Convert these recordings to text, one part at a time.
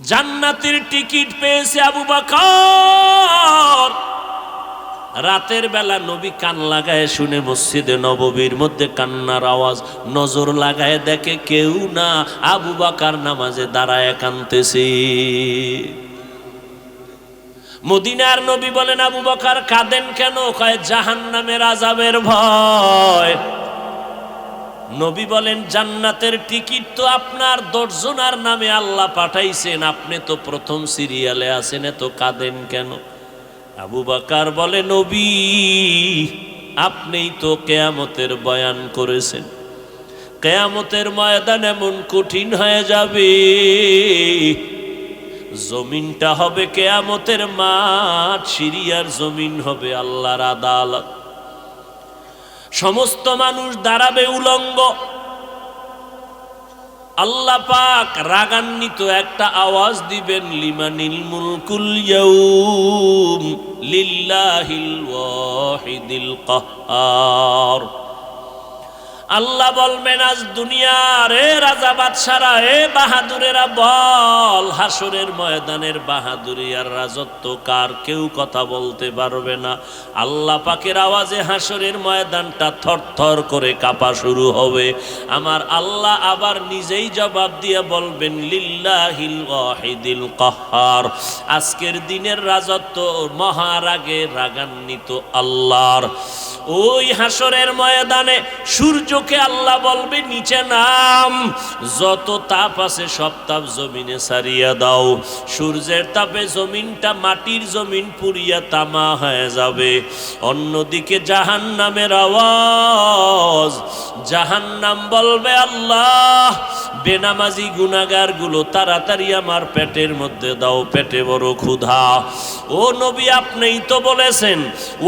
জান্নাতের টিকিট পেয়েছে আবু বকর। রাতের বেলা নবী কান লাগায় শুনে মসজিদে নববীর মধ্যে কান্নার আওয়াজ, নজর লাগায় দেখে কেউ না, আবু বকর নামাজে দাঁড়ায় কাঁদতেছে। মদিনার নবী বলেন, আবু বকর কাঁদেন কেন? কয় জাহান্নামের আযাবের ভয়। নবী বলেন, জান্নাতের টিকিট তো আপনার 10 জনের নামে আল্লাহ পাঠাইছেন, আপনি তো প্রথম সিরিয়ালে আছেন, এত কাঁদেন কেন? আবু বকর বলে, নবী আপনিই তো কিয়ামতের বয়ান করেছেন, কিয়ামতের ময়দান এমন কঠিন হয়ে যাবে, জমিনটা হবে কিয়ামতের মাঠ, সিরিয়ার জমিন হবে আল্লাহর আদালত। সমস্ত মানুষ দাঁড়াবে উলঙ্গ। আল্লাহ পাক রাগান্বিত একটা আওয়াজ দিবেন, লিমানিল মুলকুল ইয়াউম লিল্লাহিল ওয়াহিদিল কাহ্হার। আল্লাহ বলবেন, আজ দুনিয়ার এ রাজা বাদশারা, এ বাহাদুরেরা বল, হাসরের ময়দানের বাহাদুরি আর রাজত্ব কার? কেউ কথা বলতে পারবে না। আল্লাহ পাকের আওয়াজে হাসরের ময়দানটা থরথর করে কাঁপা শুরু হবে। আমার আল্লাহ আবার নিজেই জবাব দিয়ে বলবেন, লিল্লাহিল ওয়াহিদিল কাহ্হার। আজকের দিনের রাজত্ব মহারাগে রাগান্বিত আল্লাহর। ওই হাসরের ময়দানে সূর্যকে আল্লাহ বলবে, নিচে নাম, যত তাপ আছে সব তাপ জমিনে ছাড়িয়া দাও। সূর্যের তাপে জমিনটা, মাটির জমিন পুড়িয়া তামা হয়ে যাবে। অন্যদিকে জাহান্নামের আওয়াজ, জাহান্নাম বলবে, আল্লাহ বেনামাজি গুনাহগার গুলো তাড়াতাড়ি আমার পেটের মধ্যে দাও, পেটে বড় ক্ষুধা। ও নবী আপনিই তো বলেছেন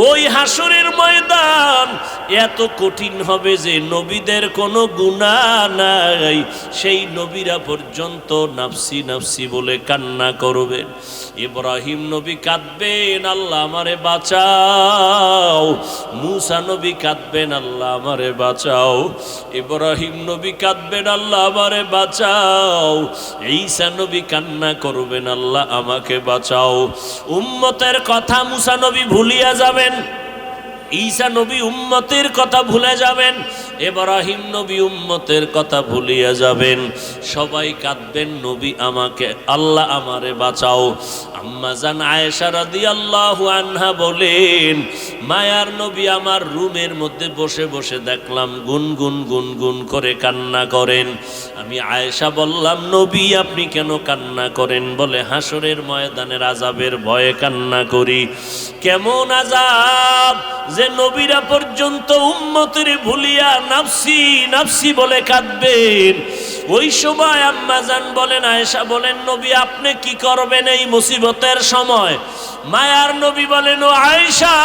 ওই হাসরের ময়দান এত কঠিন হবে যে নবীদের কোনো গুনাহ নাই, সেই নবীরা পর্যন্ত নাফসি নাফসি বলে কান্না করবেন। ইব্রাহিম নবী কাঁদবেন, আল্লাহ আমারে বাঁচাও। মূসা নবী কাঁদবেন, আল্লাহ আমারে বাঁচাও। ইব্রাহিম নবী কাঁদবেন, আল্লাহ আমারে বাঁচাও। ঈসা নবী কান্না করবেন, আল্লাহ আমাকে বাঁচাও। উম্মতের কথা মূসা নবী ভুলিয়া যাবেন, ঈসা নবী উম্মতের কথা ভুলে যাবেন, ইব্রাহিম নবী উম্মতের কথা ভুলিয়া যাবেন। সবাই কাঁদবেন, নবী আমাকে, আল্লাহ আমারে বাঁচাও। আম্মা জান আয়েশা রাদিয়াল্লাহু আনহা বলেন, মায়ার নবী আমার রুমের মধ্যে বসে বসে দেখলাম গুনগুন গুনগুন করে কান্না করেন। আমি আয়েশা বললাম, নবী আপনি কেন কান্না করেন? বলে, হাসরের ময়দানের আযাবের ভয়ে কান্না করি। কেমন আযাব যে নবীরা পর্যন্ত উম্মতের ভুলিয়া নাফসি নাফসি বলে কাঁদবেন। ওই সময় আম্মা জান বলেন, আয়েশা বলেন, নবী আপনি কি করবেন এই মুসিবতের সময়? মায়ার নবী বলেন, ও আয়েশা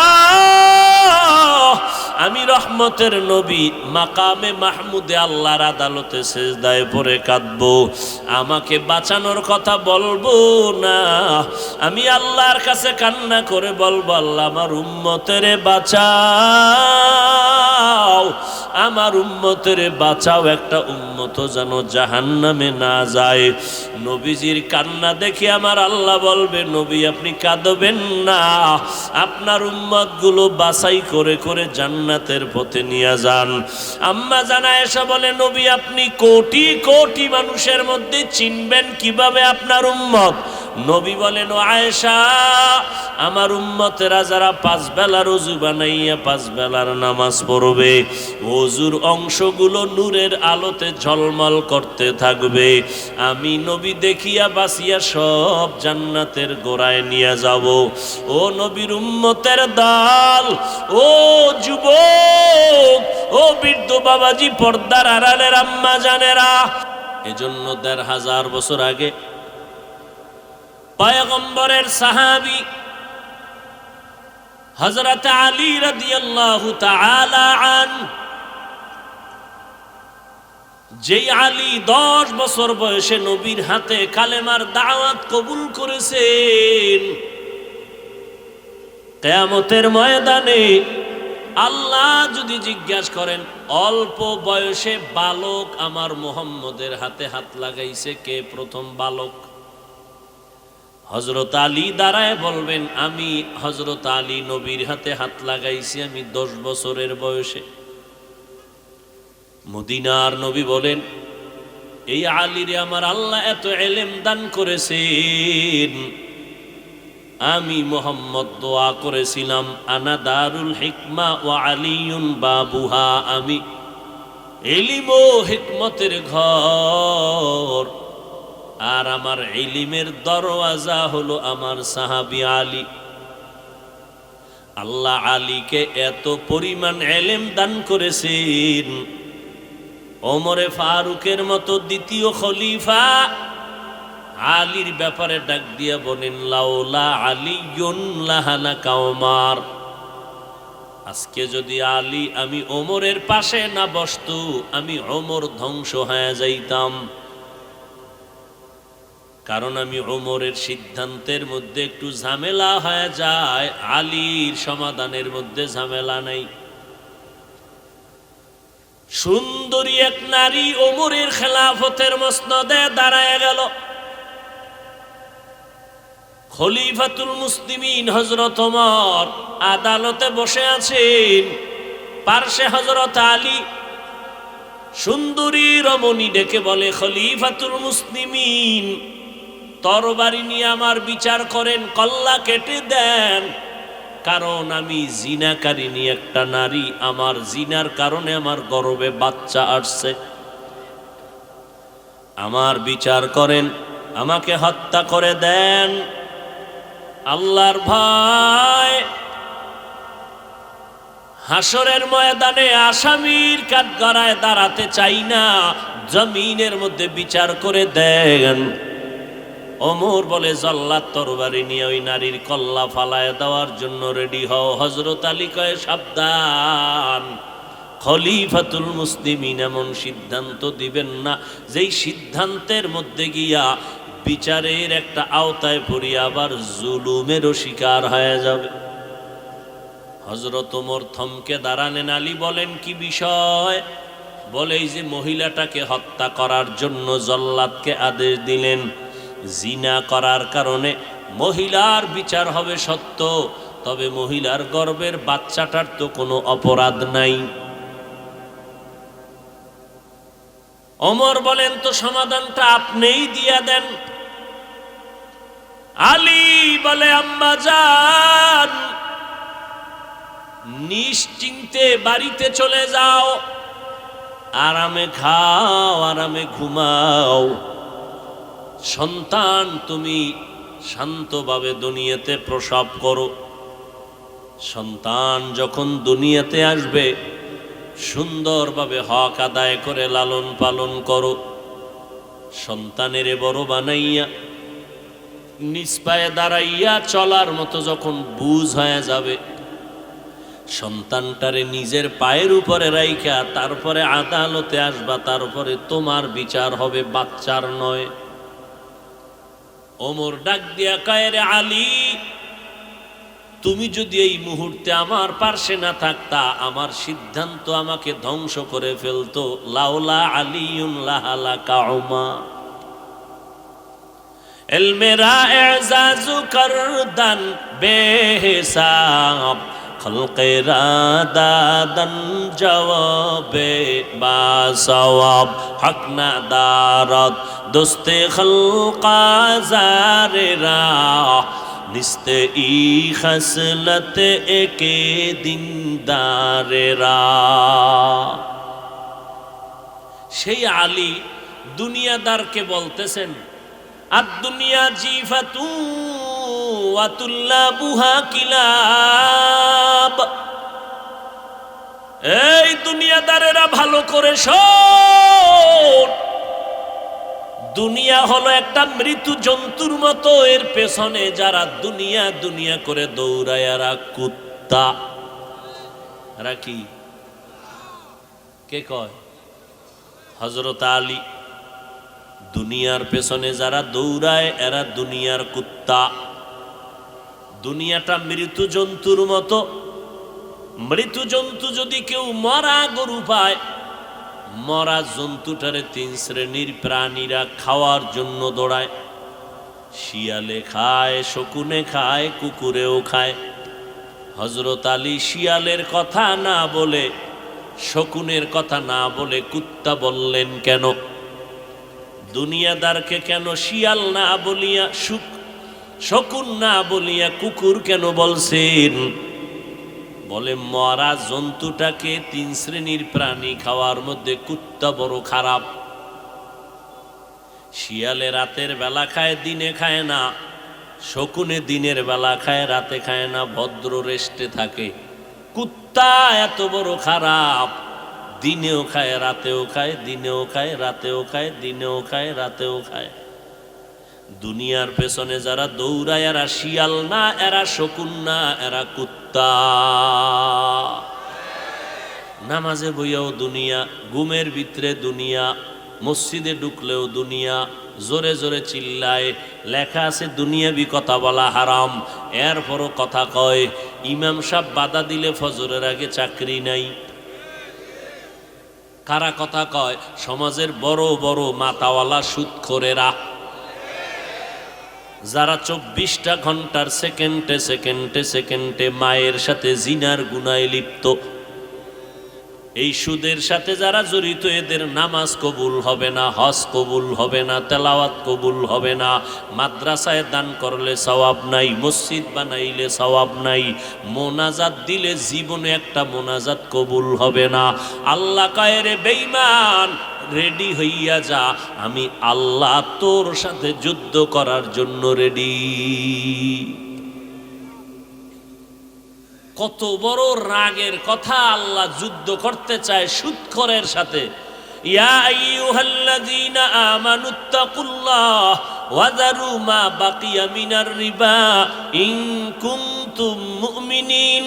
আমি রহমতের নবী মাকামে মাহমুদে আল্লাহর আদালতে সেজদায় পড়ে কাঁদবো, আমাকে বাঁচানোর কথা বলবো না, আমি আল্লাহর কাছে কান্না করে বলবো, আল্লাহ আমার উম্মতেরে বাঁচাও, আমার উম্মতেরে বাঁচাও, একটা উম্মত যেন জাহান্নামে না যায়। নবীজির কান্না দেখে আমার আল্লাহ বলবে, নবী আপনি কাঁদবেন না, আপনার উম্মতগুলো বাছাই করে করে জান্নাতের পথে নিয়ে যান। আম্মা জান আয়েশা বলে, নবী আপনি কোটি কোটি মানুষের মধ্যে চিনবেন কিভাবে আপনার উম্মত? নবী বলেন, ও আয়েশা আমার উম্মতেরা যারা 5 বেলার ওযু বানাইয়া 5 বেলার নামাজ পড়বে, ওযুর অংশগুলো নূরের আলোতে ঝলমল করতে থাকবে, আমি নবী দেখিয়া বাসিয়া সব জান্নাতের গোড়ায় নিয়ে যাব। ও নবীর উম্মতের দল, ও যুবক, ও বৃদ্ধ বাবাজি, পর্দার আড়ালের আম্মা জানেরা, এজন্য 1500 বছর আগে পয়গম্বরের সাহাবী হযরত আলী রাদিয়াল্লাহু তাআলা আনহু, যেই আলী 10 বছর বয়সে নবীর হাতে কালেমার দাওয়াত কবুল করেছেন, কিয়ামতের ময়দানে আল্লাহ যদি জিজ্ঞাসা করেন, অল্প বয়সে বালক আমার মুহাম্মদের হাতে হাত লাগাইছে কে? প্রথম বালক হযরত আলী দাঁড়ায় বলবেন, আমি হযরত আলী নবীর হাতে হাত লাগাইছি আমি 10 বছরের বয়সে। মদিনার নবী বলেন, এই আলীরে আমার আল্লাহ এত ইলম দান করেছেন, আমি মুহাম্মদ দোয়া করেছিলাম আনা দারুল হিকমা ওয়া আলিয়ুন বাবুহা, আমি ইলম ও হিকমতের ঘর আর আমার ইলমের দরওয়াজা হলো আমার সাহাবী আলী। আল্লাহ আলীকে এত পরিমাণ ইলম দান করেছেন, ওমরে ফারুকের মতো দ্বিতীয় খলিফা আলীর ব্যাপারে ডাক দিয়া বলেন, লাউলা আলিয়ুন লাহালাকা ওমর, আজকে যদি আলী আমি ওমরের পাশে না বসতো আমি ওমর ধ্বংস হয়ে যাইতাম। কারণ আমি ওমরের সিদ্ধান্তের মধ্যে একটু ঝামেলা হয়ে যায়, আলীর সমাধানের মধ্যে ঝামেলা নাই। সুন্দরী এক নারী ওমরের খেলাফতের মসনদে দাঁড়ায় গেল। খলিফাতুল মুসলিমিন হযরত ওমর আদালতে বসে আছেন, পার্শ্বে হযরত আলী। সুন্দরী রমণী ডেকে বলে, খলিফাতুল মুসলিমিন তরবারি নিয়ে আমার বিচার করেন, কল্লা কেটে দেন, কারণ আমি জিনাকারিনী একটা নারী, আমার জিনার কারণে আমার গর্ভে বাচ্চা আসছে, আমার বিচার করেন, আমাকে হত্যা করে দেন। আল্লাহর ভয়, হাসরের ময়দানে আসামির কাঠগড়ায় দাঁড়াতে চাই না, জমিনের মধ্যে বিচার করে দেন। ওমর বলে, জল্লাদ তরবারি নিয়ে ওই নারীর কল্লা ফালায় দেওয়ার জন্য রেডি হও। হযরত আলী কয়, সাবধান, খলিফাতুল মুসলিমিন এমন সিদ্ধান্ত দিবেন না যেই সিদ্ধান্তের মধ্যে গিয়া বিচারের একটা আওতায় পড়িয়া আবার জুলুমেরও শিকার হয়ে যাবে। হযরত ওমর থমকে দাঁড়ালেন। আলী বলেন, কি বিষয়? বলে, এই যে মহিলাটাকে হত্যা করার জন্য জল্লাদকে আদেশ দিলেন, জিনা করার কারণে মহিলার বিচার হবে সত্য, তবে মহিলার গর্ভের বাচ্চাটার তো কোনো অপরাধ নাই। ওমর বলেন, তো সমাধানটা আপনিই দিয়া দেন। আলী বলে, আম্মা জান, নিশ্চিন্তে বাড়িতে চলে যাও, আরামে খাও, আরামে ঘুমাও, সন্তান তুমি শান্তভাবে দুনিয়াতে প্রসব করো। সন্তান যখন দুনিয়াতে আসবে সুন্দরভাবে হক আদায় করে লালন পালন করো। সন্তানের বড় বানাইয়া নিজ পায়ে দাঁড়াইয়া চলার মতো যখন বুঝ হয়ে যাবে, সন্তানটারে নিজের পায়ের উপরে রাইখা তারপরে আদালতে আসবা, তারপরে তোমার বিচার হবে, বাচ্চার নয়। ওমর ডাক দিয়া কয়, রে আলী, তুমি যদি এই মুহূর্তে আমার পার্শ্বে না থাকতা, আমার সিদ্ধান্ত আমাকে ধ্বংস করে ফেলতো। লাউলা আলিয়ুন লাহালাকা ওমর, ইলমেরা এজাজু করদান বেহিসাব, খলকেরা দাদান জবাবে বাসওয়াব, হক না দারত দোস্তে খলকা জারেরা, নিস্তে ই খসলত একে দিনদারেরা। সেই আলী দুনিয়াদারকে বলতেছেন, আর দুনিয়া জিফাতু ওয়া তুল্লাবুহা কিলাব, এই দুনিয়াদারেরা ভালো করে শোন, দুনিয়া হলো একটা মৃত্যু জন্তুর মতো, এর পেছনে যারা দুনিয়া দুনিয়া করে দৌড়ায় এরা কুত্তা। এরা কি? কে কয়? হযরত আলী। দুনিয়ার পেছনে যারা দৌড়ায় এরা দুনিয়ার কুত্তা। দুনিয়াটা মৃত্যু জন্তুর মতো। মৃত্যু জন্তু যদি কেউ মরা গরু পায়, মরা জন্তুটারে 3 শ্রেণীর প্রাণীরা খাওয়ার জন্য দৌড়ায়। শিয়ালে খায়, শকুনে খায়, কুকুরেও খায়। হযরত আলী শিয়ালের কথা না বলে, শকুনের কথা না বলে কুত্তা বললেন কেন? দুনিয়াদারকে কেন শিয়াল না বলিয়া, শকুন না বলিয়া কুকুর কেন বলছেন? বলে মরা জন্তুটাকে 3 শ্রেণীর প্রাণী খাওয়ার মধ্যে কুত্তা বড় খারাপ। শিয়ালে রাতের বেলা খায়, দিনে খায় না। শকুনে দিনের বেলা খায়, রাতে খায় না, ভদ্র রেস্টে থাকে। কুত্তা এত বড় খারাপ, দিনেও খায়, রাতেও খায়, দিনেও খায়, রাতেও খায়, দিনেও খায়, রাতেও খায়। দুনিয়ার পেছনে যারা দৌড়ায় এরা শিয়াল না, এরা শকুন না, এরা কুত্তা। নামাজে বইয়াও দুনিয়া, ঘুমের ভিতরে দুনিয়া, মসজিদে ঢুকলেও দুনিয়া, জোরে জোরে চিল্লায়। লেখা আছে দুনিয়াবি কথা বলা হারাম, এরপরও কথা কয়। ইমাম সাহেব বাধা দিলে ফজরের আগে চাকরি নাই। কারা কথা কয়? সমাজের বড় বড় মাতাওয়ালা সুদখোরেরা, যারা 24টা ঘন্টার সেকেন্ডে সেকেন্ডে সেকেন্ডে মায়ের সাথে জিনার গুনায় লিপ্ত। এই সুদের সাথে যারা জড়িত, এদের নামাজ কবুল হবে না, হজ কবুল হবে না, তেলাওয়াত কবুল হবে না। মাদ্রাসায় দান করলে সওয়াব নাই, মসজিদ বানাইলে সওয়াব নাই, মোনাজাত দিলে জীবনে একটা মোনাজাত কবুল হবে না। আল্লাহ কয়, রে বেঈমান, রেডি হইয়া যা, আমি আল্লাহ তোর সাথে যুদ্ধ করার জন্য রেডি। কত বড় রাগের কথা! আল্লাহ যুদ্ধ করতে চায় সুদখোরের সাথে। ইয়া আইয়ুহাল্লাযীনা আমানুত্তাকুল্লাহ ওয়া যারু মা বাকিয়া মিনার রিবা ইন কুনতুম মুমিনিন।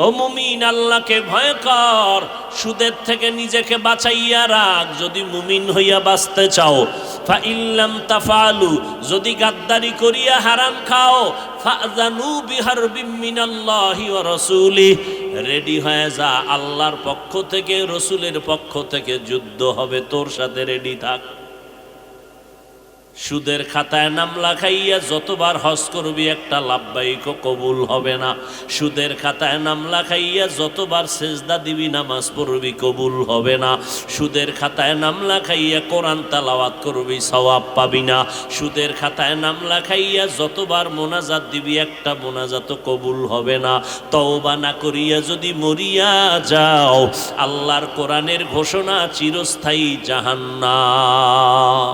ও মুমিন, আল্লাহকে ভয় কর, সুদের থেকে নিজেকে বাঁচাইয়া রাখ যদি মুমিন হইয়া বাঁচতে চাও। ফা ইল্লাম তাফআলু, যদি গাদ্দারি করিয়া হারাম খাও, ফাযানু বিহারবিম মিনাল্লাহি ওয়া রাসূলিহি, রেডি হয়ে যা, আল্লাহর পক্ষ থেকে রসুলের পক্ষ থেকে যুদ্ধ হবে, তোর সাথে রেডি থাক। সুদের খাতায় নাম লেখাইয়া যতবার হজ করবি একটা লাব্বাইক কবুল হবে না। সুদের খাতায় নাম লেখাইয়া যতবার সেজদা দিবি, নামাজ পড়বি, কবুল হবে না। সুদের খাতায় নাম লেখাইয়া কোরআন তেলাওয়াত করবি, সওয়াব পাবি না। সুদের খাতায় নাম লেখাইয়া যতবার মোনাজাত দিবি, একটা মোনাজাত কবুল হবে না। তওবা না করিয়া যদি মরিয়া যাও, আল্লাহর কোরআনের ঘোষণা, চিরস্থায়ী জাহান্নাম।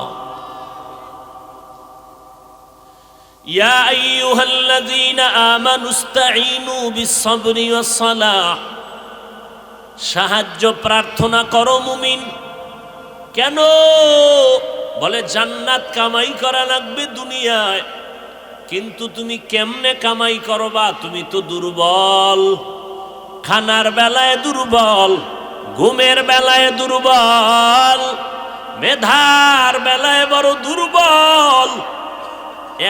ইয়া আইয়ুহাল্লাযীনা আমানুস্তাঈনু বিস-সাবরি ওয়াস-সালাহ, সাহায্য প্রার্থনা করো মুমিন। কেন? বলে জান্নাত কামাই করা লাগবে দুনিয়ায়, কিন্তু তুমি কেমনে কামাই করবা? তুমি তো দুর্বল, খানার বেলায় দুর্বল, ঘুমের বেলায় দুর্বল, মেধার বেলায় বড় দুর্বল।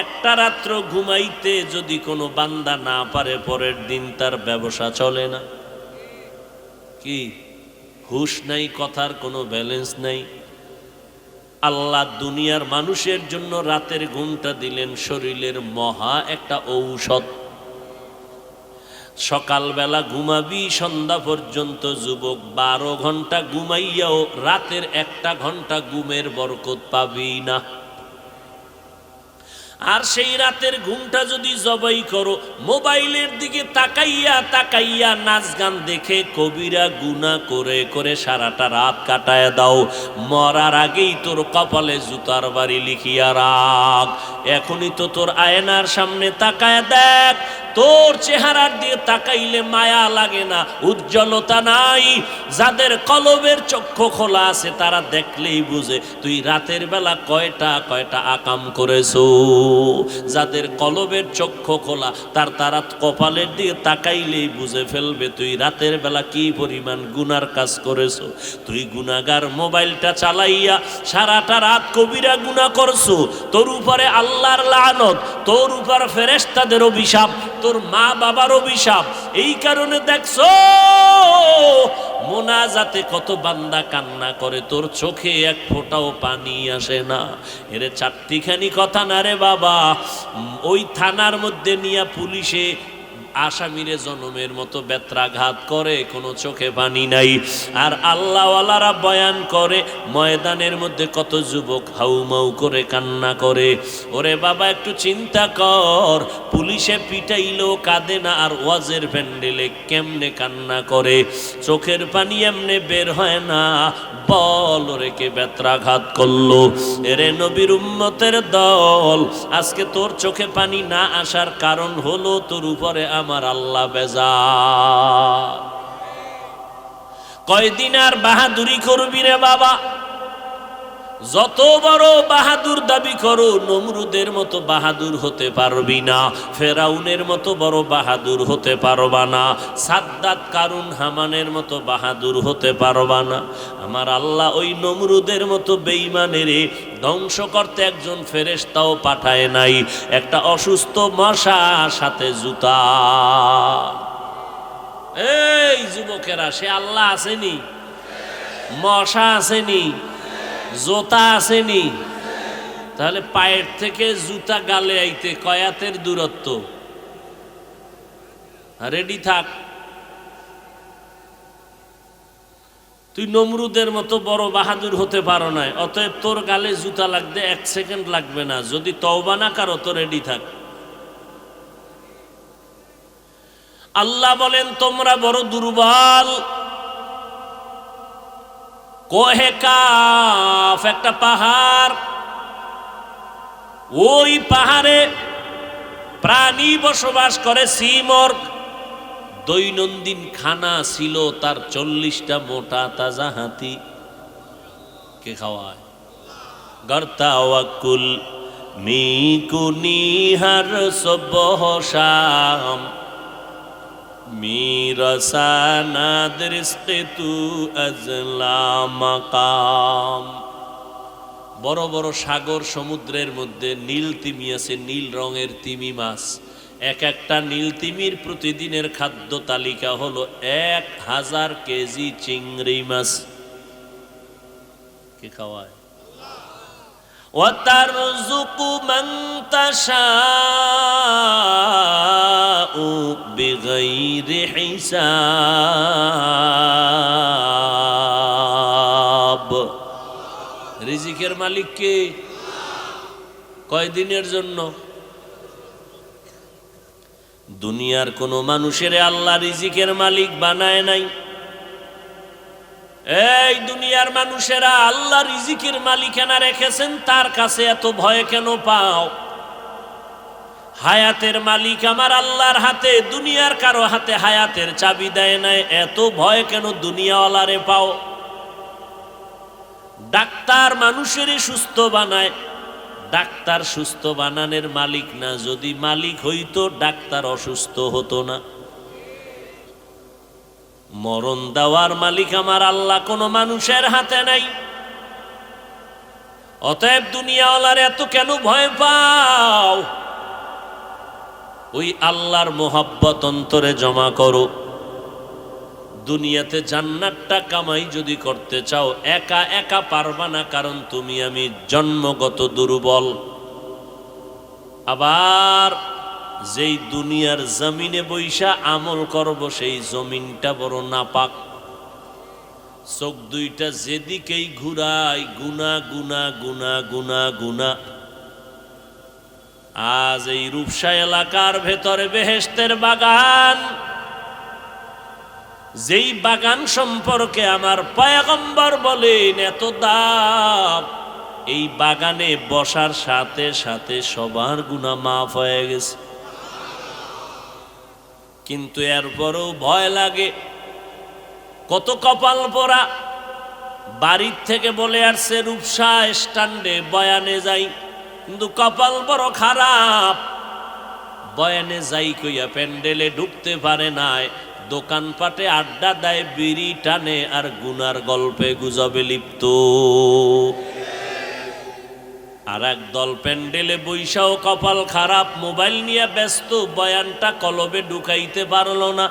একটা রাত্র ঘুমাইতে যদি কোনো বান্দা না পারে, পরের দিন তার ব্যবসা চলে না। কি হুশ নাই, কথার কোনো ব্যালেন্স নাই। আল্লাহ দুনিয়ার মানুষের জন্য রাতের ঘুমটা দিলেন শরীরের মহা একটা ঔষধ। সকালবেলা ঘুমাবি সন্ধ্যা পর্যন্ত, যুবক 12 ঘন্টা ঘুমাইয়াও রাতের 1 ঘন্টা ঘুমের বরকত পাবি না। আর সেই রাতের ঘুমটা যদি জবাই করো, মোবাইলের দিকে তাকাইয়া তাকাইয়া নাচ গান দেখে কবিরা গুনাহ করে করে সারাটা রাত কাটায় দাও, মরার আগেই তোর কপালে জুতার বাড়ি লিখিয়া রাখ। এখনই তো তোর আয়নার সামনে তাকায় দেখ, তোর চেহারার দিয়ে তাকাইলে মায়া লাগে না, উজ্জ্বলতা নাই। যাদের কলবের চক্ষু খোলা আছে তারা দেখলেই বুঝে তুই রাতের বেলা কয়টা কয়টা আকাম করেছো। যাদের কলবের চক্ষু খোলা তারা কপালের দিয়ে তাকাইলেই বুঝে ফেলবে তুই রাতের বেলা কি পরিমাণ গুনার কাজ করেছো। তুই গুনাহগার, মোবাইলটা চালাইয়া সারাটা রাত কবিরা গুনাহ করছো, তোর উপরে আল্লাহর লানত, তোর উপর ফেরেশতাদের অভিশাপ, তোর মা বাবার অভিশাপ। এই কারণে দেখছো মোনাজাতে কত বান্দা কান্না করে, তোর চোখে এক ফোঁটাও পানি আসে না। এরে চারটিখানি কথা না রে বাবা। ওই থানার মধ্যে নিয়ে পুলিশে আসামিরে জনমের মতো বেত্রাঘাত করে, কোনো চোখে পানি নাই। আর আল্লাহওয়ালারা বয়ান করে ময়দানের মধ্যে কত যুবক হাউমাউ করে কান্না করে। ওরে বাবা একটু চিন্তা কর, পুলিশে পিটাইলো কাঁদে না, আর ওয়াজের প্যান্ডেলে কেমনে কান্না করে, চোখের পানি এমনে বের হয় না। বল ওরে কে বেত্রাঘাত করলো? এরে নবীর উম্মতের দল, আজকে তোর চোখে পানি না আসার কারণ হলো তোর উপরে আমার আল্লাহ বেজার। কয়দিন আর বাহাদুরি করবি রে বাবা? যত বড় বাহাদুর দাবি করো, নমরুদের মতো বাহাদুর হতে পারবি না, ফেরাউনের মতো বড় বাহাদুর হতে পারবা না, সাদ্দাত কারুন হামানের মতো বাহাদুর হতে পারবা না। আমার আল্লাহ ওই নমরুদের মতো বেঈমানের ধ্বংস করতে একজন ফেরেশতাও পাঠায় নাই, একটা অসুস্থ মশা সাথে জুতা। এই যুবকেরা, সে আল্লাহ আসেনি? মশা আসেনি? জোতা আসেনি? তাহলে পায়ের থেকে জুতা গালে আইতে কয়াতের দূরত্ব? রেডি থাক। তুই নমরুদের মতো বড় বাহাদুর হতে পারো না, অতএব তোর গালে জুতা লাগতে 1 সেকেন্ড লাগবে না। যদি তওবা না করো তো রেডি থাক। আল্লাহ বলেন তোমরা বড় দুর্বল। কোহে কাফ একটা পাহাড়, ওই পাহাড়ে প্রাণী বসবাস করে, সিমর্গ। দৈনন্দিন খানা ছিল তার 40টা মোটা তাজা হাতি। কে খাওয়ায়? গর্তা ওয়াকুল মিকুনি হার সবহ শাম মিরাসানা দরিস্কে তু আজলা মাকাম। বড় বড় সাগর সমুদ্রের মধ্যে নীল তিমি আছে, নীল রঙের তিমি মাছ। এক একটা নীল তিমির প্রতিদিনের খাদ্য তালিকা হলো 1000 কেজি চিংড়ি মাছ। কে খাওয়ায়? ওয়াতারযুকু মান তাশাউ বিগাইরি হিসাব। রিজিকের মালিক কে? কয়দিনের জন্য? দুনিয়ার কোন মানুষের আল্লাহ রিজিকের মালিক বানায় নাই। এই দুনিয়ার মানুষেরা আল্লাহ রিজিকের মালিকানা রেখেছেন, তার কাছে এত ভয় কেন পাও? হায়াতের মালিক আমার আল্লাহর হাতে, দুনিয়ার কারো হাতে হায়াতের চাবি দেয় নাই, এত ভয় কেন দুনিয়াওয়ালারে পাও? ডাক্তার মানুষেরই সুস্থ বানায়, ডাক্তার সুস্থ বানানোর মালিক না। যদি মালিক হইতো ডাক্তার অসুস্থ হতো না। মরণ দেওয়ার মালিক আমার আল্লাহ, কোনো মানুষের হাতে নাই। অতএব দুনিয়াওয়ালার এত কেন ভয় পাও? ওই আল্লাহর মোহাব্বত অন্তরে জমা করো। দুনিয়াতে জান্নাতটা কামাই যদি করতে চাও, একা একা পারবা না, কারণ তুমি আমি জন্মগত দুর্বল। আবার যেই দুনিয়ার জমিনে বৈশা আমল করব, সেই জমিনটা বড় নাপাক। চোখ দুইটা যেদিকেই ঘুরাই, গুনা গুনা গুনা গুনা গুনা। আজ এই রূপসা এলাকার ভেতরে বেহেশতের বাগান, যেই বাগান সম্পর্কে আমার পয়গম্বর বলেন এত দাম, এই বাগানে বসার সাথে সাথে সবার গুনাহ মাফ হয়ে গেছে। কিন্তু এরপরও ভয় লাগে। কত কপাল পোড়া বাড়ির থেকে বলে আসছে রূপসা স্ট্যান্ডে বয়ানে যাই, কিন্তু কপাল বড় খারাপ। বয়ানে যাই কইয়া প্যান্ডেলে ঢুকতে পারে নাই, দোকানপাটে আড্ডা দেয়, বিড়ি টানে, আর গুনার গল্পে গুজবে লিপ্ত। আর এক দল প্যান্ডেলে বৈশাও কপাল খারাপ, মোবাইল নিয়ে ব্যস্ত, বয়ানটা কলবে ঢুকাইতে পারল না।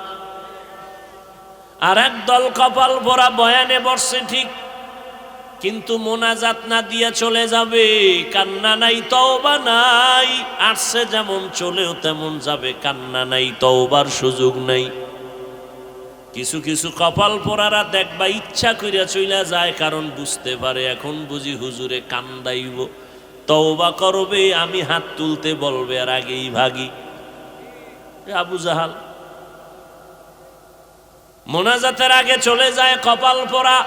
আর এক দল কপাল ভরা বয়ানে বসছে ঠিক, কিন্তু মোনাজাত না দিয়ে চলে যাবে, কান্না নাই তওবা নাই, আসছে যেমন চলেও তেমন যাবে, কান্না নাই তওবার সুযোগ নাই। কিছু কিছু কপাল পোড়ারা দেখবা ইচ্ছা কইরা চইলা যায়, কারণ বুঝতে পারে এখন বুঝি হুজুরে কান্দাইব, তওবা করবে, আমি হাত তুলতে বলবে আর আগেই ভাগি। আবু জাহাল মোনাজাতের আগে চলে যায় কপাল পোড়া,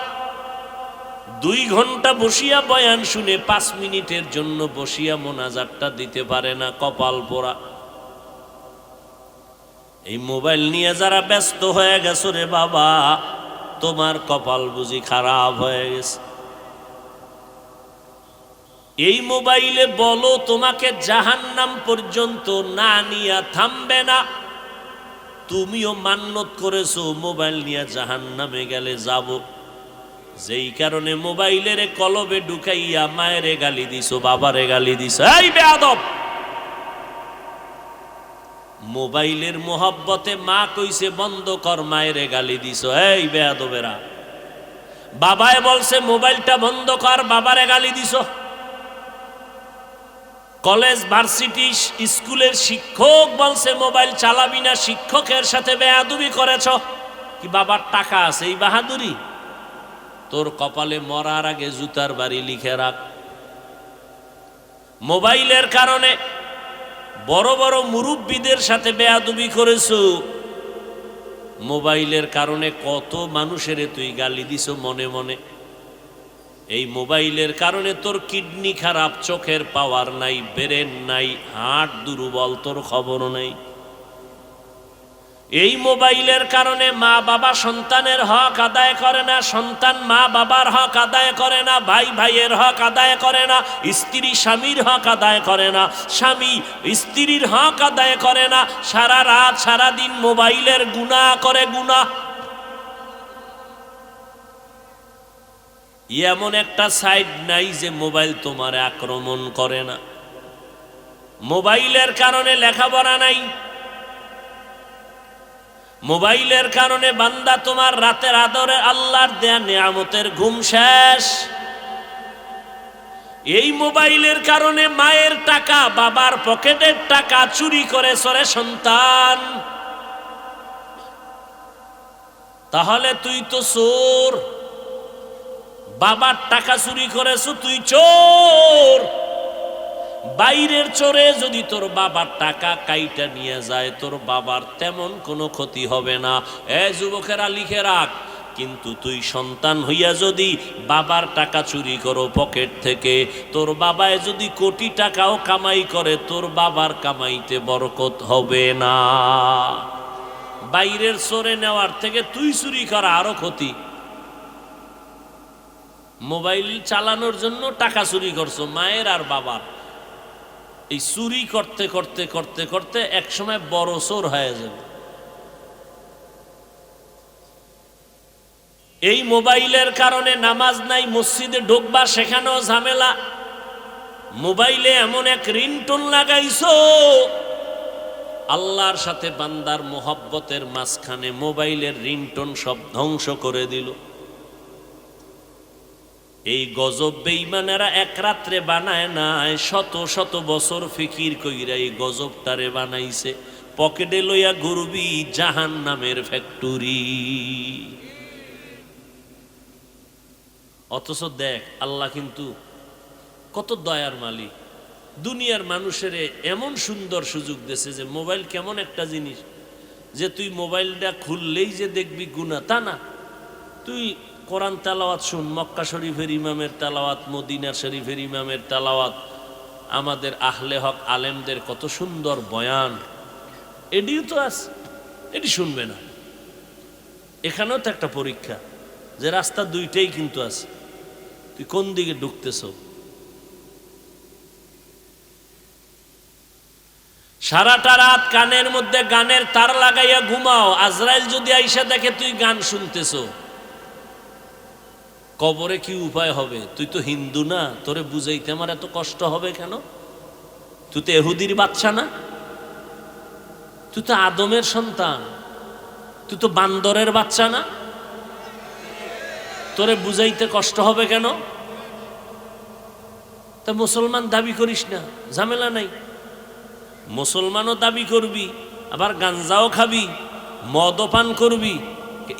2 ঘন্টা বসিয়া বয়ান শুনে 5 মিনিটের জন্য বসিয়া মোনাজাতটা দিতে পারে না, কপাল পোড়া। এই মোবাইল নিয়ে যারা ব্যস্ত হয়ে গেছো রে বাবা, তোমার কপাল বুঝি খারাপ হয়ে গেছে। এই মোবাইলে বলো তোমাকে জাহান্নাম পর্যন্ত না নিয়ে থামবে না। তুমিও মান্যত করেছো মোবাইল নিয়ে জাহান্নামে গেলে যাব, যেই কারণে মোবাইলের কলবে ঢুকাইয়া মায়েরে গালি দিছো, বাবারে গালি দিছো। এই বেয়াদব, মোবাইলের মোহব্বতে মা কইছে বন্ধ কর, মায়েরে গালি দিছো। এই বেয়াদবেরা, বাবায় বলছে মোবাইলটা বন্ধ কর, বাবারে গালি দিছো। কলেজ ভার্সিটি স্কুলের শিক্ষক বলছে মোবাইল চালাবি না, শিক্ষকের সাথে বেয়াদবি করেছ। কি বাবার টাকা আছে এই বাহাদুরি? তোর কপালে মরার আগে জুতার বাড়ি লিখে রাখ। মোবাইলের কারণে বড় বড় মুরব্বীদের সাথে বেয়াদবি করেছো, মোবাইলের কারণে কত মানুষের তুই গালি দিছো মনে মনে। এই মোবাইলের কারণে তোর কিডনি খারাপ, চোখের পাওয়ার নাই, ব্রেন নাই, হার্ট দুর্বল, তোর খবর নাই। এই মোবাইলের কারণে মা বাবা সন্তানের হক আদায় করে না, সন্তান মা বাবার হক আদায় করে না, ভাই ভাইয়ের হক আদায় করে না, স্ত্রী স্বামীর হক আদায় করে না, স্বামী স্ত্রীর হক আদায় করে না, সারা রাত সারা দিন মোবাইলের গুনাহ করে, গুনাহ। এমন একটা সাইড নাই যে মোবাইল তোমার আক্রমণ করে না। মোবাইলের কারণে লেখাপড়া নাই, মোবাইলের কারণে বান্দা তোমার রাতের আদরে আল্লাহর দেয়া নিয়ামতের ঘুম শেষ। এই মোবাইলের কারণে মায়ের টাকা, বাবার পকেটের টাকা চুরি করে সরে সন্তান। তাহলে তুই তো চোর, বাবার টাকা চুরি করেছ, তুই চোর। বাইরের চোরে যদি তোর বাবার টাকা কাইটা নিয়ে যায়, তোর বাবার তেমন কোনো ক্ষতি হবে না। যুবকেরা লিখে রাখ, কিন্তু তুই সন্তান হইয়া যদি বাবার টাকা চুরি করো পকেট থেকে, তোর বাবায় যদি কোটি টাকাও কামাই করে, তোর বাবার কামাইতে বরকত হবে না। বাইরের চোরে নেওয়ার থেকে তুই চুরি করা আরো ক্ষতি। মোবাইল চালানোর জন্য টাকা চুরি করছো মায়ের আর বাবার, এই চুরি করতে করতে করতে করতে এক সময় বড় চোর হয়ে যাবে। এই মোবাইলের কারণে নামাজ নাই, মসজিদে ঢুকবা সেখানেও ঝামেলা। মোবাইলে এমন এক রিংটোন লাগাইছো, আল্লাহর সাথে বান্দার মোহব্বতের মাঝখানে মোবাইলের রিংটোন সব ধ্বংস করে দিল। এই গজব বেঈমানেরা এক রাত্রে বানায় নাই, শত শত বছর ফিকির কইরা এই গজবটারে বানাইছে। পকেটে লইয়া ঘুরবি জাহান্নামের ফ্যাক্টরি। অথচ দেখ আল্লাহ কিন্তু কত দয়ার মালিক, দুনিয়ার মানুষের এমন সুন্দর সুযোগ দিয়েছে যে মোবাইল কেমন একটা জিনিস যে তুই মোবাইলটা খুললেই যে দেখবি গুনাহ তা না। তুই কোরআন তেলাওয়াত শুন, মক্কা শরীফের ইমামের তেলাওয়াত, মদিনা শরীফের ইমামের তেলাওয়াত, আমাদের আহলে হক আলেমদের কত সুন্দর বয়ান, এটিও তো আছে, এটি শুনবে না। এখানেও তো একটা পরীক্ষা যে রাস্তা দুইটাই কিন্তু আছে, তুই কোন দিকে ঢুকতেছ। সারাটা রাত কানের মধ্যে গানের তার লাগাইয়া ঘুমাও, আজরাইল যদি আইসা দেখে তুই গান শুনতেছ, কবরে কি উপায় হবে? তুই তো হিন্দু না, তোরে বুঝাইতে আমার এত কষ্ট হবে কেন? তুই তো এহুদির বাচ্চা না, তুই তো আদমের সন্তান, তুই তো বান্দরের বাচ্চা না, তোরে বুঝাইতে কষ্ট হবে কেন? তা মুসলমান দাবি করিস না, ঝামেলা নাই। মুসলমানও দাবি করবি, আবার গাঞ্জাও খাবি, মদও পান করবি।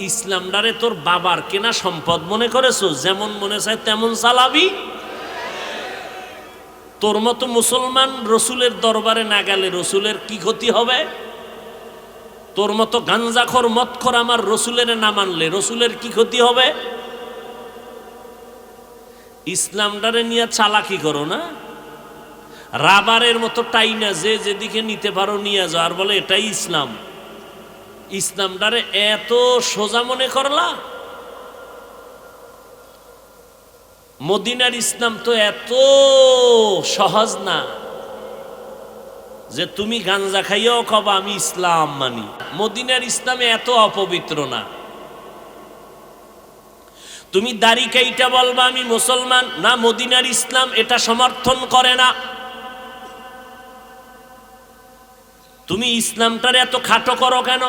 ইসলামটারে তোর বাবার কেনা সম্পদ মনে করেছো? যেমন মনে চায় তেমন চালাবি। তোর মতো মুসলমান রসুলের দরবারে না গেলে রসুলের কি ক্ষতি হবে? তোর মতো গাঞ্জাখোর মদখোর আমার রসুলের না মানলে রসুলের কি ক্ষতি হবে? ইসলামটারে নিয়ে চালাকি করো না, রাবারের মতো টাইনা যে যেদিকে নিতে পারো নিয়ে যাও, আর বলে এটাই ইসলাম। ইসলামটারে এত সোজা মনে করলা? মদিনার ইসলাম তো এত সহজ না যে তুমি গাঞ্জা খাইয়াও কবা আমি ইসলাম মানি। মদিনার ইসলামে এত অপবিত্র না। তুমি দাড়ি কাইটা বলবা আমি মুসলমান না, মদিনার ইসলাম এটা সমর্থন করে না। তুমি ইসলামটারে এত খাটো করো কেন?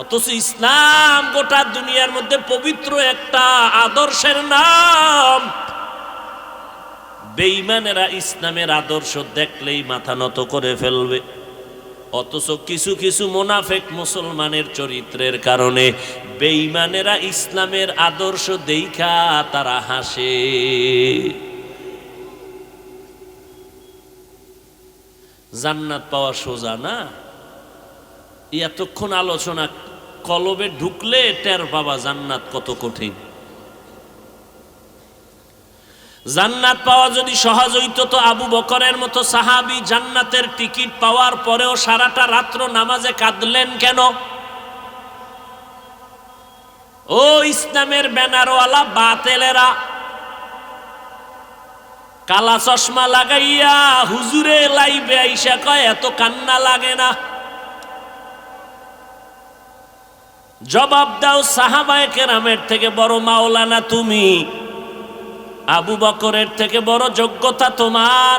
অথচ ইসলাম গোটা দুনিয়ার মধ্যে পবিত্র একটা আদর্শের নাম। বেঈমানেরা ইসলামের আদর্শ দেখলেই মাথা নত করে ফেলবে, অথচ কিছু কিছু মুনাফিক মুসলমানের চরিত্রের কারণে বেঈমানেরা ইসলামের আদর্শ দেইখা তারা হাসে। জান্নাত পাওয়া সোজা না, এতক্ষণ আলোচনা কলবে ঢুকলে টের পাবা জান্নাত কত কঠিন। জান্নাত পাওয়া যদি সহজ হইতো তো আবু বকরের মতো সাহাবী জান্নাতের টিকিট পাওয়ার পরেও সারাটা রাত্র নামাজে কাঁদলেন কেন? ও ইসলামের ব্যানারওয়ালা বাতেলেরা, কালা চশমা লাগাইয়া হুজুরে লাইভে আইসা কয় এত কান্না লাগে না। জবাব দাও, সাহাবায়ে কেরামের থেকে বড় মাওলানা তুমি, আবু বকরের থেকে বড় যোগ্যতা তোমার।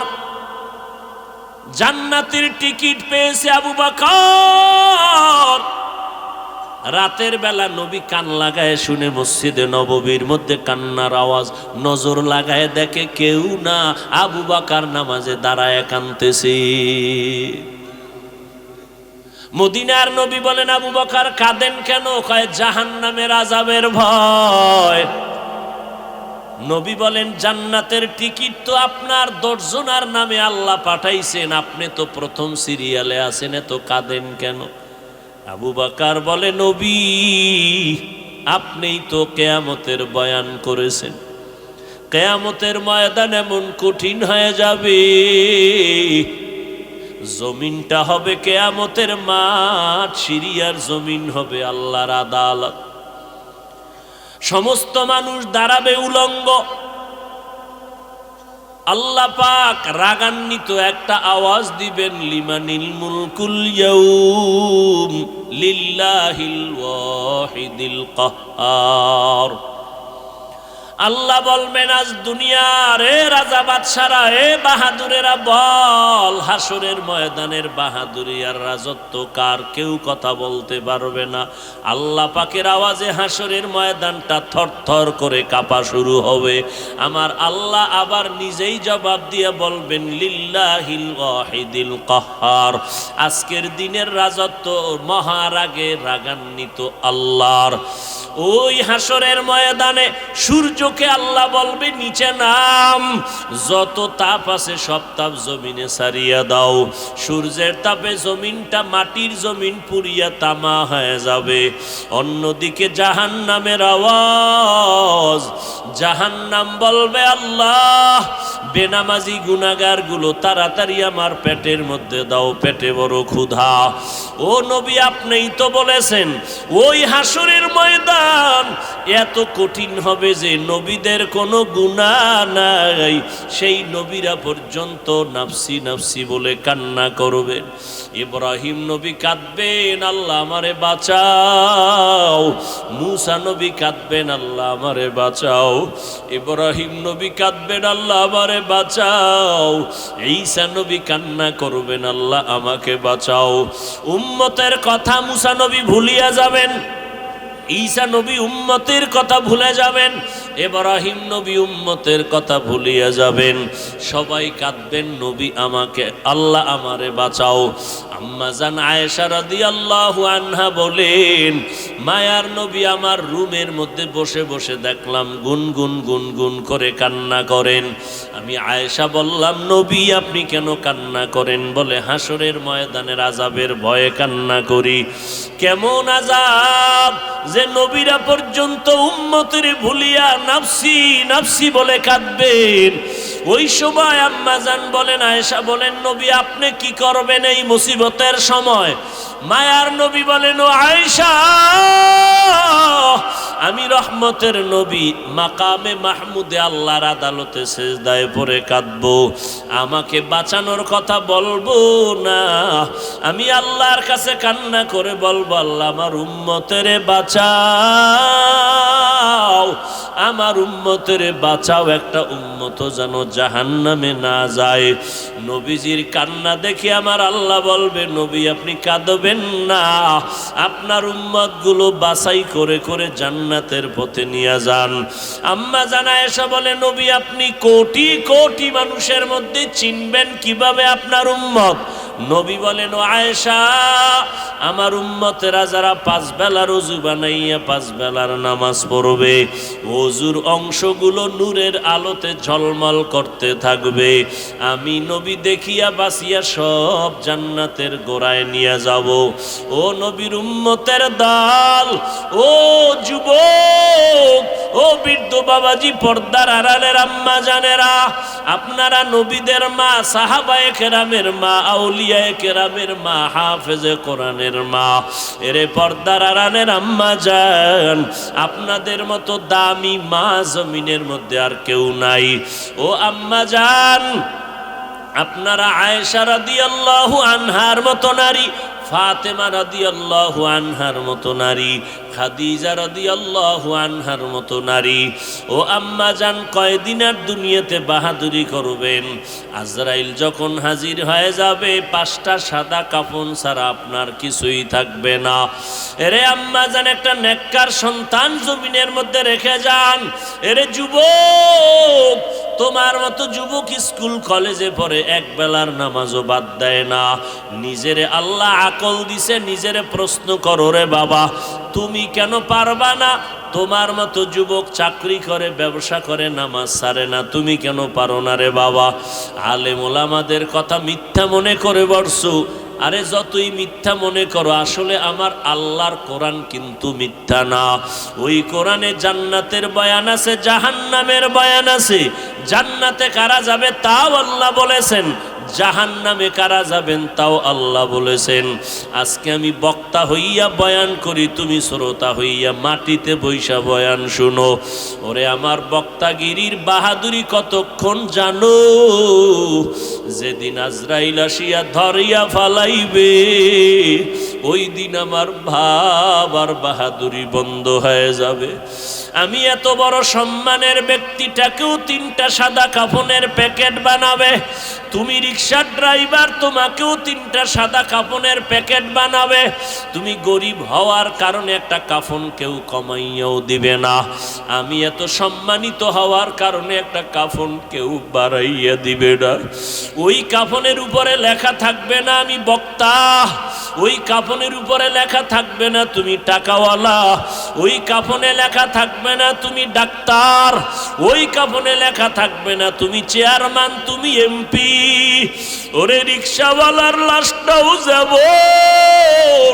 জান্নাতের টিকিট পেয়েছে আবু বকর। রাতের বেলা নবী কান লাগায় শুনে মসজিদে নববীর মধ্যে কান্নার আওয়াজ, নজর লাগায় দেখে কেউ না, আবু বকর নামাজে দাঁড়ায় কাঁদতেছে। মদিনার নবী বলেন আবু বকর কাঁদেন কেন? কয় জাহান্নামের আযাবের ভয়। নবী বলেন জান্নাতের টিকিট তো আপনার 10 জনের নামে আল্লাহ পাঠাইছেন, আপনি তো প্রথম সিরিয়ালে আছেন, এত কাঁদেন কেন? আবু বকর বলে নবী আপনিই তো কিয়ামতের বয়ান করেছেন, কিয়ামতের ময়দান এমন কঠিন হয়ে যাবে, জমিনটা হবে কিয়ামতের মাঠ, সিরিয়ার জমিন হবে আল্লাহর আদালত। সমস্ত মানুষ দাঁড়াবে উলঙ্গ। আল্লাহ পাক রাগান্বিত একটা আওয়াজ দিবেন, লিমানিল মুলকুল ইয়াউম লিল্লাহিল ওয়াহিদিল কাহ্হার। আল্লাহ বলবেন আজ দুনিয়ার এ রাজা বাদশারা, এ বাহাদুরেরা বল, হাসরের ময়দানের বাহাদুরি আর রাজত্ব কার? কেউ কথা বলতে পারবে না। আল্লাহ পাকের আওয়াজে হাসরের ময়দানটা থরথর করে কাঁপা শুরু হবে। আমার আল্লাহ আবার নিজেই জবাব দিয়ে বলবেন লিল্লাহিল ওয়াহিদিল কাহ্হার। আজকের দিনের রাজত্ব মহারাগে রাগান্বিত আল্লাহর। ওই হাসরের ময়দানে সূর্যকে আল্লাহ বলবে নিচে নাম, যত তাপ আছে সব তাপ জমিনে ছাড়িয়া দাও। সূর্যের তাপে জমিনটা মাটির জমিন পুড়িয়া তামা হয়ে যাবে। অন্যদিকে জাহান্নামের আওয়াজ, জাহান্নাম বলবে আল্লাহ বেনামাজি গুনাহগার গুলো তাড়াতাড়ি আমার পেটের মধ্যে দাও, পেটে বড় ক্ষুধা। ও নবী আপনিই তো বলেছেন ওই হাসরের ময়দান এত কঠিন হবে যে নবীদের কোনো গুনাহ নাই, সেই নবীরা পর্যন্ত নাফসি নাফসি বলে কান্না করবেন। ইব্রাহিম নবী কাঁদবেন, আল্লাহ আমারে বাঁচাও। মূসা নবী কাঁদবেন, আল্লাহ আমারে বাঁচাও। ইব্রাহিম নবী কাঁদবেন, আল্লাহ আমারে বাঁচাও। ঈসা নবী কান্না করবেন, আল্লাহ আমাকে বাঁচাও। উম্মতের কথা মূসা নবী ভুলিয়া যাবেন, ঈসা নবী উম্মতের কথা ভুলে যাবেন, ইব্রাহিম নবী উম্মতের কথা ভুলিয়া যাবেন। সবাই কাঁদবেন, নবী আমাকে, আল্লাহ আমারে বাঁচাও। আম্মা জান আয়েশা রাদিয়াল্লাহু আনহা বলেন, মায়ার নবী আমার রুমের মধ্যে বসে বসে দেখলাম গুনগুন গুনগুন করে কান্না করেন। আমি আয়েশা বললাম, নবী আপনি কেন কান্না করেন? বলে, হাসরের ময়দানের আযাবের ভয়ে কান্না করি। কেমন আযাব যে নবীরা পর্যন্ত উম্মতের ভুলিয়া নাফসি নাফসি বলে কাঁদবেন। ওই সময় আম্মা জান বলেন, আয়েশা বলেন, নবী আপনি কি করবেন এই মুসিবতের সময়? মায়ার নবী বলেন, ও আয়েশা, আমি রহমতের নবী মাকামে মাহমুদে আল্লাহর আদালতে সেজদায় পড়ে কাঁদবো, আমাকে বাঁচানোর কথা বলবো না। আমি আল্লাহর কাছে কান্না করে বলবো, আল্লাহ আমার উম্মতের বাঁচাও, আমার উম্মতের বাঁচাও, একটা উম্মত যেন জাহান্নামে না যায়। নবীজির কান্না দেখে আমার আল্লাহ বলবে, নবী আপনি কাঁদবেন না, আপনার উম্মতগুলো বাছাই করে করে জান্নাতের পথে নিয়ে যান। আম্মা জান আয়েশা বলে, নবী আপনি কোটি কোটি মানুষের মধ্যে চিনবেন কিভাবে আপনার উম্মত? নবী বলেন, ও আয়েশা, আমার উম্মতেরা যারা 5 বেলার ওযু বানাইয়া 5 বেলার নামাজ পড়বে, ওযুর অংশগুলো নূরের আলোতে ঝলমল করতে থাকবে, আমি নবী দেখিয়া বাসিয়া সব জান্নাতের গোড়ায় নিয়ে যাব। ও নবীর উম্মতের দল, ও যুবক, ও বৃদ্ধ বাবাজি, পর্দার আড়ালের আম্মা জানেরা, আপনারা নবীদের মা, সাহাবায়ে কেরামের মা, আউলিয়ায়ে কেরামের মা, হাফেজে কোরআনের মা, এরে পর্দার আড়ালের আম্মা জান, আপনাদের মতো দামি মা জমিনের মধ্যে আর কেউ নাই। ও আম্মা জান, আপনারা আয়েশা রাদিয়াল্লাহু আনহার মতো নারী, ফাতেমা রাদিয়াল্লাহু আনহার মতো নারী, খাদিজা রাদিয়াল্লাহু আনহার মতো নারী। ও আম্মা জান, কয়দিন আর দুনিয়াতে বাহাদুরি করবেন? আজরাইল যখন হাজির হয়ে যাবে, 5টা সাদা কাফন ছাড়া আপনার কিছুই থাকবে না। এরে আম্মা জান, একটা নেককার সন্তান জমিনের মধ্যে রেখে যান। এরে যুবক, তোমার মতো যুবক স্কুল কলেজে পড়ে, এক বেলার নামাজও বাদ দেয় না। নিজেরে আল্লাহ আকল দিছে, নিজেরে প্রশ্ন করো, রে বাবা তুমি কেন পারবা না? তোমার মতো যুবক চাকরি করে, ব্যবসা করে, নামাজ ছাড়ে না, তুমি কেন পারো না রে বাবা? আলেম ওলামাদের কথা মিথ্যা মনে করে বসছো। আরে যতই মিথ্যা মনে করো, আসলে আমার আল্লাহর কোরআন কিন্তু মিথ্যা না। ওই কোরআনে জান্নাতের বয়ান আছে, জাহান্নামের বয়ান আছে। জান্নাতে কারা যাবে তাও আল্লাহ বলেছেন, জাহান্নামে কারা যাবেন তাও আল্লাহ বলেছেন। আজকে আমি বক্তা হইয়া বয়ান করি, তুমি শ্রোতা হইয়া মাটিতে বৈশা বয়ান শুনো। ওরে আমার বক্তাগিরির বাহাদুরি কতক্ষণ জানো? যেদিন আজরাইল আসিয়া ধরিয়া ফালাইবে, ওই দিন আমার ভাব আর বাহাদুরি বন্ধ হয়ে যাবে। আমি এত বড় সম্মানের ব্যক্তিটাকেও 3টা সাদা কাফনের প্যাকেট বানাবে। তুমি রিকশার ড্রাইভার, তোমাকেও 3টা সাদা কাফনের প্যাকেট বানাবে। তুমি গরিব হওয়ার কারণে একটা কাফন কেউ কমাইয়াও দিবে না। আমি এত সম্মানিত হওয়ার কারণে একটা কাফন কেউ বাড়াইয়া দিবে না। ওই কাফনের উপরে লেখা থাকবে না আমি বক্তা, ওই কাফনের উপরে লেখা থাকবে না তুমি টাকাওয়ালা, ওই কাফনে লেখা থাকবে না তুমি ডাক্তার, ওই কাফনে লেখা থাকবে না তুমি চেয়ারম্যান, তুমি এমপি। ওরে রিকশাওয়ালার লাশটাও যেমন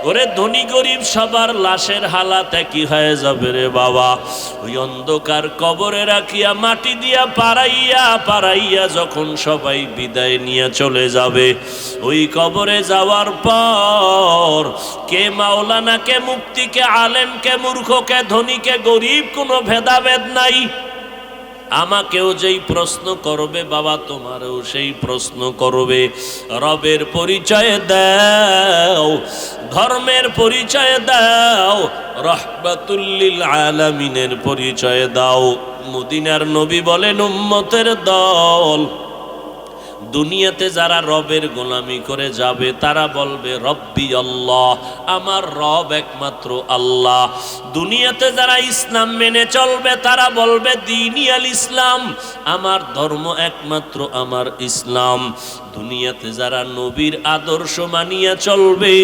ওরে ধনী গরিব সবার লাশের হালাত একই হয়ে যাবে রে বাবা। ওই অন্ধকার কবরে রাখিয়া মাটি দিয়া পাড়াইয়া পাড়াইয়া যখন সবাই বিদায় নিয়ে চলে যাবে, ওই কবরে যাওয়ার পর কে মাওলানা, কে মুফতি, কে আলেম, কে মূর্খ, কে ধনী, কে গরিব, কোনো ভেদাভেদ নাই। আমাকেও যেই প্রশ্ন করবে বাবা, তোমারও সেই প্রশ্ন করবে। রবের পরিচয় দাও, ধর্মের পরিচয় দাও, রাহমাতুল লিল আলামিনের পরিচয় দাও। মদিনার নবী বলেন, উম্মতের দল দুনিয়াতে যারা রবের গোলামি করে যাবে তারা বলবে রব্বি আল্লাহ, আমার রব একমাত্র আল্লাহ। দুনিয়াতে যারা ইসলাম মেনে চলবে তারা বলবে দীনি আল ইসলাম, আমার ধর্ম একমাত্র আমার ইসলাম। দুনিয়াতে যারা নবীর আদর্শ মানিয়া চলবে,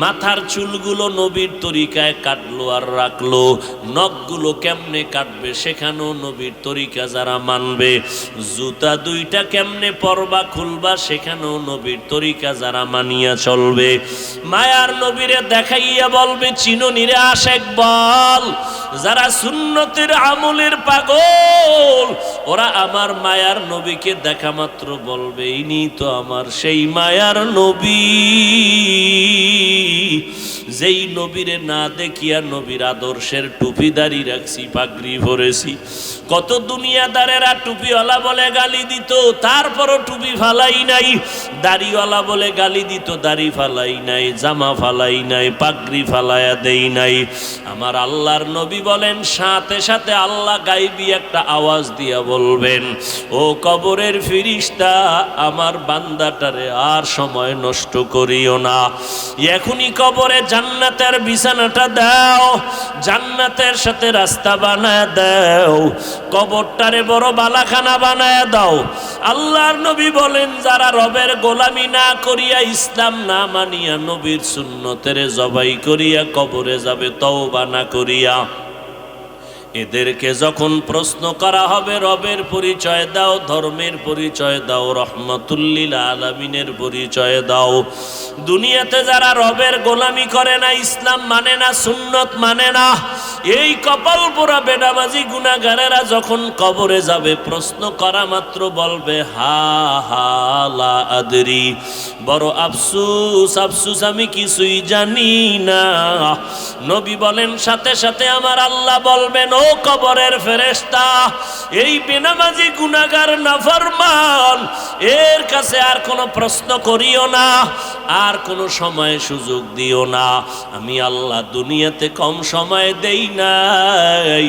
মাথার চুলগুলো নবীর তরিকায় কাটলো আর রাখলো, নখগুলো কেমনে কাটবে সেখানেও নবীর তরিকা যারা মানবে, জুতা দুইটা কেমনে পরবা খুলবা সেখানেও নবীর তরিকা যারা মানিয়া চলবে, মায়ার নবীরে দেখাইয়া বলবে চিননিরে আশেক বল, যারা সুন্নতের আমলের পাগল ওরা আমার মায়ার নবীকে দেখা মাত্র বলবে ইনি তো আমার সেই মায়ার নবী। যেই নবীরে না দেখিয়া নবীর আদর্শের টুপি দাড়ি রাখছি, পাগড়ি ভরেছি। কত দুনিয়াদারেরা টুপিওয়ালা বলে গালি দিত, তারপরও টুপি ফালাই নাই। দাড়িওয়ালা বলে গালি দিত, দাড়ি ফালাই নাই, জামা ফালাই নাই, পাগড়ি ফালাইয়া দেই নাই। আমার আল্লাহর নবী বলেন, সাথে সাথে আল্লাহ গাইবি একটা আওয়াজ দিয়া বলবেন, ও কবরের ফিরিস্তা, আমার বান্দাটারে আর সময় নষ্ট করিও না, এখনই কবরে জান্নাতের বিছানাটা দাও, জান্নাতের সাথে রাস্তা বানায় দাও, কবরটারে বড় বালাখানা বানায় দাও। আল্লাহর নবী বলেন, যারা রবের গোলামি না করিয়া ইসলাম না মানিয়া নবীর সুন্নতের জবাই করিয়া কবরে যাবে তওবা না করিয়া, এদেরকে যখন প্রশ্ন করা হবে রবের পরিচয় দাও, ধর্মের পরিচয় দাও, রাহমাতুল লিল আলামিনের পরিচয় দাও। দুনিয়াতে যারা রবের গোলামি করে না, ইসলাম মানে না, সুন্নত মানে না, এই কপাল পোড়া বেনামাজি গুনাহগারেরা যখন কবরে যাবে প্রশ্ন করা মাত্র বলবে হা হা লা আদরি, বড় আফসোস আফসোস আমি কিছুই জানি না। নবী বলেন, সাথে সাথে আমার আল্লাহ বলবেন, ও কবরের ফেরেশতা, এই বেনামাজি গুনাহগার নাফরমান এর কাছে আর কোনো প্রশ্ন করিও না, আর কোনো সময় সুযোগ দিও না। আমি আল্লাহ দুনিয়াতে কম সময় দেই নাই,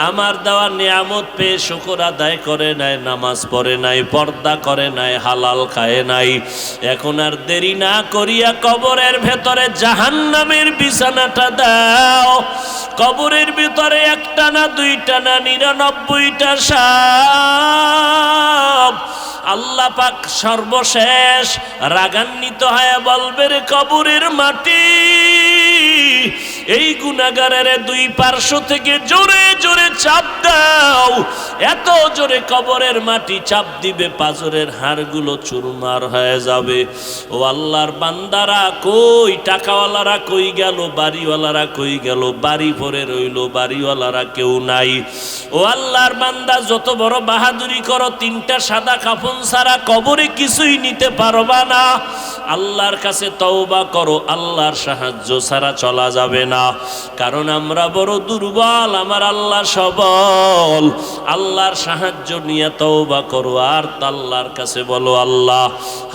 আমার দেওয়া নিয়ামত পেয়ে শুকর আদায় করে নাই, নামাজ পড়ে নাই, পর্দা করে নাই, হালাল খায় নাই। এখন আর দেরি না করিয়া কবরের ভেতরে জাহান্নামের বিছানাটা দাও। কবরের ভিতরে একটা না দুইটা না 99টা সাপ। আল্লাহ পাক সর্বশেষ রাগান্বিত হয়ে বলবে, রে কবরের মাটি, এই গুনাহগারের দুই পার্শ্ব থেকে জোরে জোরে চাপ দাও। এত জোরে কবরের মাটি চাপ দিবে পাঁজরের হাড়গুলো চুরমার হয়ে যাবে। ও আল্লাহর বান্দারা কই, টাকাওয়ালারা কই গেল, বাড়িওয়ালারা কই গেল, বাড়ি ভরে রইল, বাড়িওয়ালারা কেউ নাই। ও আল্লাহর বান্দা, যত বড় বাহাদুরি করো, 3টা সাদা কাফন ছাড়া কবরে কিছুই নিতে পারবা না। আল্লাহর কাছে তওবা করো, আল্লাহর সাহায্য ছাড়া চলা যাবে না। কারণ আমরা বড় দুর্বল, আমার আল্লাহ সবল। আল্লাহর সাহায্য নিয়ে তওবা করো, আর আল্লাহর কাছে বলো, আল্লাহ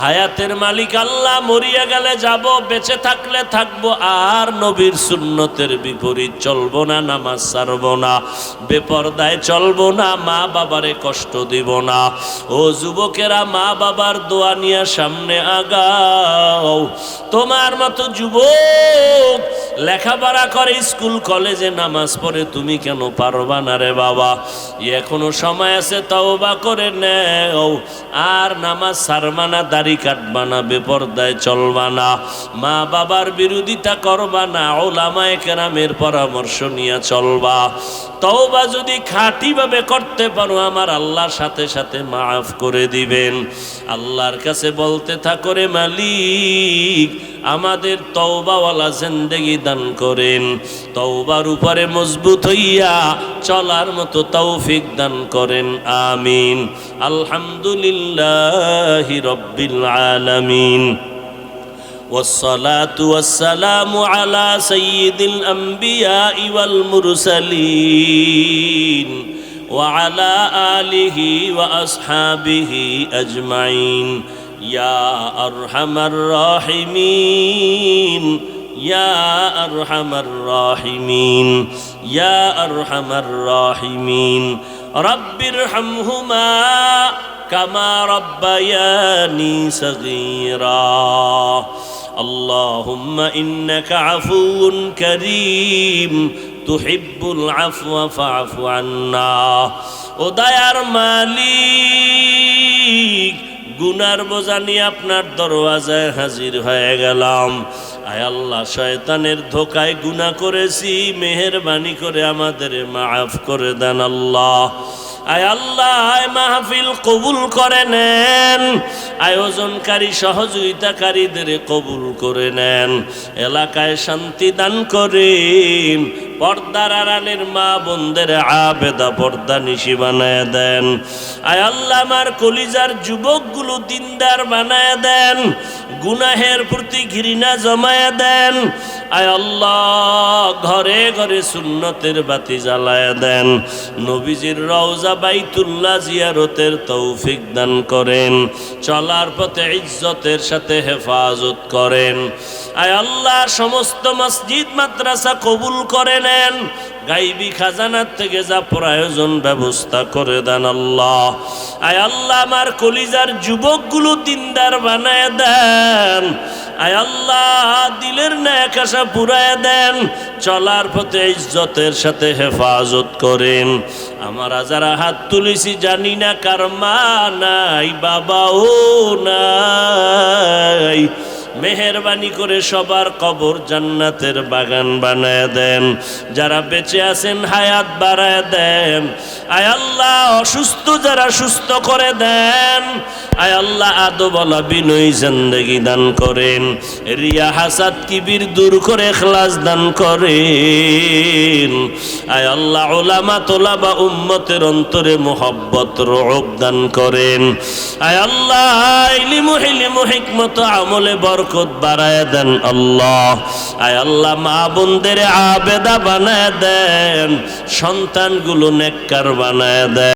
হায়াতের মালিক আল্লাহ, মরিয়া গেলে যাব, বেঁচে থাকলে থাকবো, আর নবীর সুন্নতের বিপরীত চলবো না, নামাজ ছাড়বো না, বেপরদায় চলবো না, মা বাবারে কষ্ট দিব না। ও যুবকেরা, মা বাবার দোয়া নিয়ে সামনে আগাও। তোমার মতো যুবক লেখাপড়া করে, স্কুল কলেজে নামাজ পড়ে, তুমি কেন পারবা না রে বাবা? এখনো সময় আছে, তওবা করে নেও। আর নামাজ ছাড়বা না, দাড়ি কাটবা না, বেপরদায় চলবা না, মা বাবার বিরোধিতা করবা না, উলামায়ে কেরামের পরামর্শ নিয়ে চলবা। তওবা যদি খাঁটিভাবে করতে পারো, আমার আল্লাহর সাথে সাথে মাফ করে দিবেন। আল্লাহর কাছে বলতে থাকো, রে মালিক, আমাদের তওবাওয়ালা জিন্দেগি দান করেন, তওবার উপরে মজবুত হইয়া চলার মতো তৌফিক দান করেন, আমিন। আলহামদুলিল্লাহি রাব্বিল আলামিন। والصلاة والسلام على سيد الأنبياء والمرسلين وعلى آله وأصحابه أجمعين يا أرحم الراحمين يا أرحم الراحمين يا أرحم الراحمين رب ارحمهما كما ربياني صغيرا اللهم إنك عفو كريم تحب العفو فاعف عنا ও দয়ার মালিক, গুনার বোঝা নিয়ে আপনার দরওয়াজায় হাজির হয়ে গেলাম। আয় আল্লাহ, শয়তানের ধোকায় গুনাহ করেছি, মেহেরবানি করে আমাদের মাফ করে দেন আল্লাহ। আয় আল্লাহ, মাহফিল কবুল করে নেন, আয়োজনকারী সহযোগিতাকারীদের কবুল করে নেন, এলাকায় শান্তি দান করেন, পর্দার আড়ালের মা বোনদের আবেদা পর্দা নিশি বানায় দেন। আয় আল্লাহ, আমার কলিজার যুবকগুলো দিনদার বানায় দেন, গুনাহের প্রতি ঘৃণা জমায় দেন। আয় আল্লাহ, ঘরে ঘরে সুন্নতের বাতি জ্বালায় দেন, নবীজির রওজা বাইতুল্লাহ জিয়ারতের তৌফিক দান করেন, চলার পথে ইজ্জতের সাথে হেফাজত করেন। আয় আল্লাহ, সমস্ত মসজিদ মাদ্রাসা কবুল করে নেন, গাইবি খাজানার থেকে যা প্রয়োজন ব্যবস্থা করে দেন আল্লাহ। আয় আল্লাহ, আমার কলিজার যুবকগুলো দিনদার বানায় দেন। আয় আল্লাহ, দিলের নেক আশা পুরায় দেন, চলার পথে ইজ্জতের সাথে হেফাজত করেন। আমরা যারা হাত তুলেছি জানি না কার মা নাই, বাবাও নাই, মেহেরবানি করে সবার কবর জান্নাতের বাগান বানায় দেন। যারা বেঁচে আছেন হায়াত বাড়ায় দেন। আয় আল্লাহ, অসুস্থ যারা সুস্থ করে দেন। আয় আল্লাহ, আদবলা বিনয়ী জিন্দেগি দান করেন, রিয়া হাসাদ কিবির দূর করে ইখলাস দান করেন। আয় আল্লাহ, উলামা তোলাবা উম্মতের অন্তরে মুহাব্বত রুউব দান করেন। আয় আল্লাহ, ইলমু হিলমু হিকমত আমলে বরকত বাড়ায় দেন আল্লাহ। আয় আল্লাহ, মা বোনদের আবেদা বানায় দেন, সন্তানগুলো নেককার বানায় দেন।